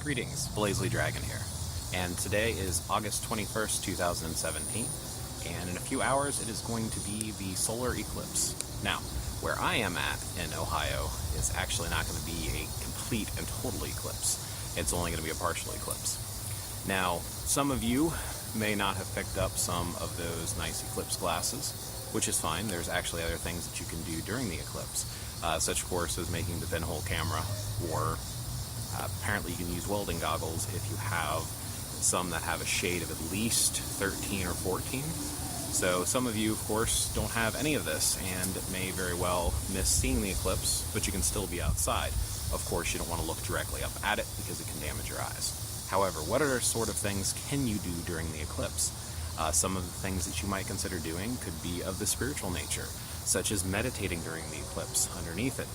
Greetings, BlazeLeeDragon here, and today is August 21st, 2017, and in a few hours it is going to be the Solar Eclipse. Now, where I am at in Ohio is actually not going to be a complete and total eclipse. It's only going to be a partial eclipse. Now, some of you may not have picked up some of those nice eclipse glasses, which is fine. There's actually other things that you can do during the eclipse, such of course as making the pinhole camera, or apparently you can use welding goggles if you have some that have a shade of at least 13 or 14. So some of you, of course, don't have any of this and may very well miss seeing the eclipse, but you can still be outside. Of course, you don't want to look directly up at it because it can damage your eyes. However, what other sort of things can you do during the eclipse? Some of the things that you might consider doing could be of the spiritual nature, such as meditating during the eclipse underneath it,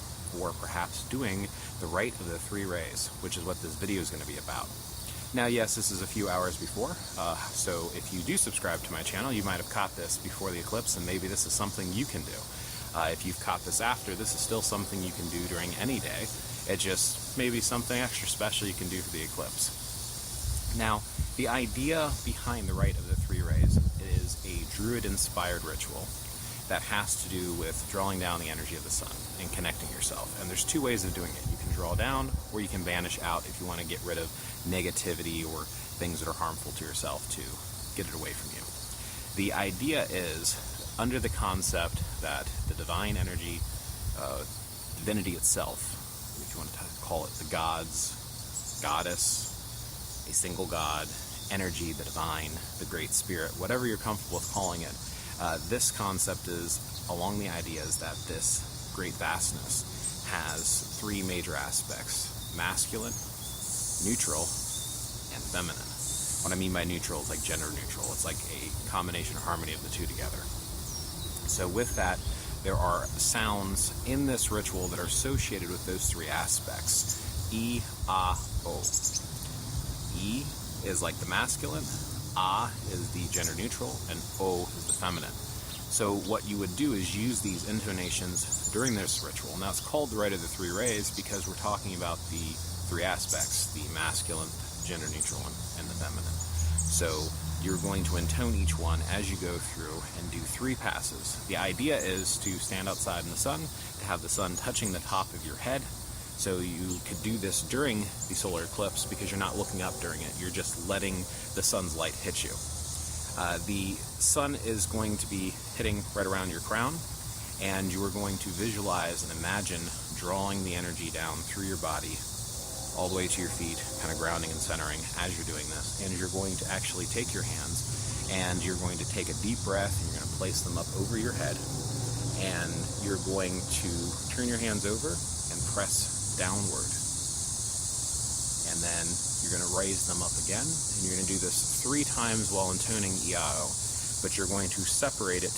or perhaps doing the Rite of the 3 rays, which is what this video is going to be about. Now, yes, this is a few hours before, so if you do subscribe to my channel, you might have caught this before the eclipse, and maybe this is something you can do. If you've caught this after, this is still something you can do during any day. It just may be something extra special you can do for the eclipse. Now, the idea behind the Rite of the 3 rays is a Druid-inspired ritual that has to do with drawing down the energy of the sun and connecting yourself. And there's 2 ways of doing it. You can draw down, or you can banish out if you want to get rid of negativity or things that are harmful to yourself to get it away from you. The idea is, under the concept that the divine energy, divinity itself, if you want to call it the gods, goddess, a single god, energy, the divine, the great spirit, whatever you're comfortable with calling it, this concept is along the ideas that this great vastness has 3 major aspects: masculine, neutral, and feminine. What I mean by neutral is like gender neutral. It's like a combination or harmony of the 2 together. So with that, there are sounds in this ritual that are associated with those 3 aspects. E, A, O. E is like the masculine, A is the gender neutral, and O is the feminine. So what you would do is use these intonations during this ritual. Now it's called the Rite of the 3 rays because we're talking about the 3 aspects: the masculine, gender neutral, and the feminine. So you're going to intone each one as you go through and do 3 passes. The idea is to stand outside in the sun, to have the sun touching the top of your head. So you could do this during the solar eclipse because you're not looking up during it. You're just letting the sun's light hit you. The sun is going to be hitting right around your crown, and you are going to visualize and imagine drawing the energy down through your body all the way to your feet, kind of grounding and centering as you're doing this. And you're going to actually take your hands and you're going to take a deep breath, and you're going to place them up over your head, and you're going to turn your hands over and press downward, and then you're going to raise them up again, and you're going to do this 3 times while intoning Iao, but you're going to separate it,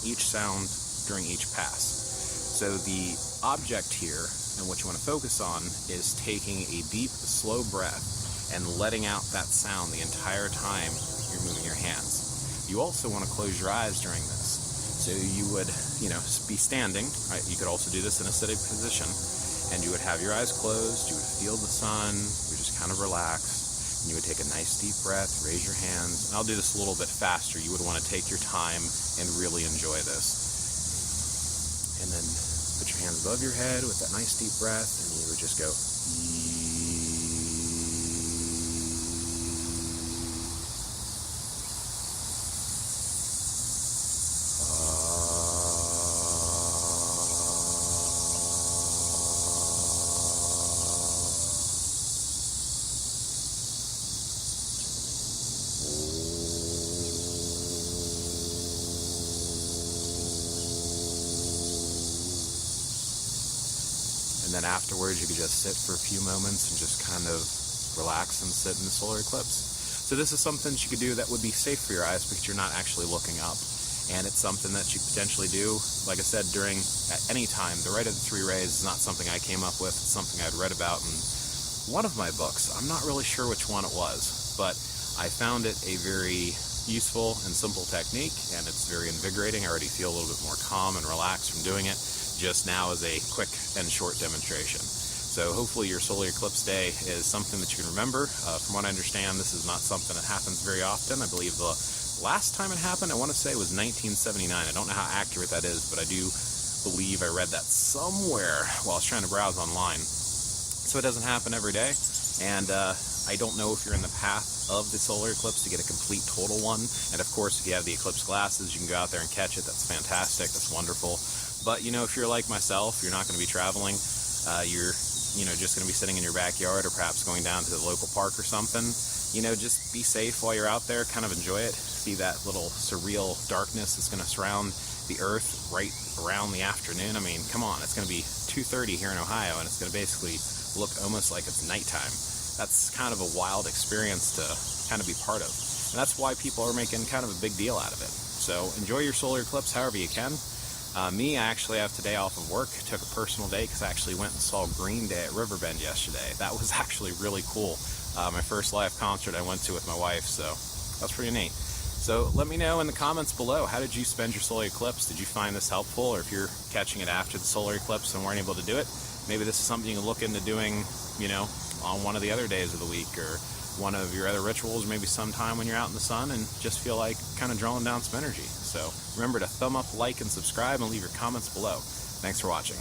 each sound during each pass. So the object here, and what you want to focus on, is taking a deep, slow breath and letting out that sound the entire time you're moving your hands. You also want to close your eyes during this. So you would, be standing, right? You could also do this in a sitting position, and you would have your eyes closed, you would feel the sun, you would just kind of relax, and you would take a nice deep breath, raise your hands, and I'll do this a little bit faster. You would want to take your time and really enjoy this. And then put your hands above your head with that nice deep breath, and you would just go, and then afterwards you could just sit for a few moments and just kind of relax and sit in the solar eclipse. So this is something that you could do that would be safe for your eyes because you're not actually looking up. And it's something that you could potentially do, like I said, at any time. The Rite of the 3 rays is not something I came up with. It's something I'd read about in one of my books. I'm not really sure which one it was, but I found it a very useful and simple technique, and it's very invigorating. I already feel a little bit more calm and relaxed from doing it, just now as a quick and short demonstration. So hopefully your solar eclipse day is something that you can remember. From what I understand, this is not something that happens very often. I believe the last time it happened, I want to say, was 1979. I don't know how accurate that is, but I do believe I read that somewhere while I was trying to browse online. So it doesn't happen every day, and I don't know if you're in the path of the solar eclipse to get a complete total one. And of course, if you have the eclipse glasses, you can go out there and catch it. That's fantastic. That's wonderful. But if you're like myself, you're not going to be traveling. You're just going to be sitting in your backyard, or perhaps going down to the local park or something. Just be safe while you're out there. Kind of enjoy it. See that little surreal darkness that's going to surround the earth right around the afternoon. I mean, come on, it's going to be 2:30 here in Ohio, and it's going to basically look almost like it's nighttime. That's kind of a wild experience to kind of be part of. And that's why people are making kind of a big deal out of it. So enjoy your solar eclipse however you can. Me, I actually have today off of work. Took a personal day because I actually went and saw Green Day at Riverbend yesterday. That was actually really cool. My first live concert I went to with my wife, so that was pretty neat. So let me know in the comments below, how did you spend your solar eclipse? Did you find this helpful? Or if you're catching it after the solar eclipse and weren't able to do it, maybe this is something you can look into doing, on one of the other days of the week, or one of your other rituals, or maybe sometime when you're out in the sun and just feel like kind of drawing down some energy. So remember to thumb up, like, and subscribe, and leave your comments below. Thanks for watching.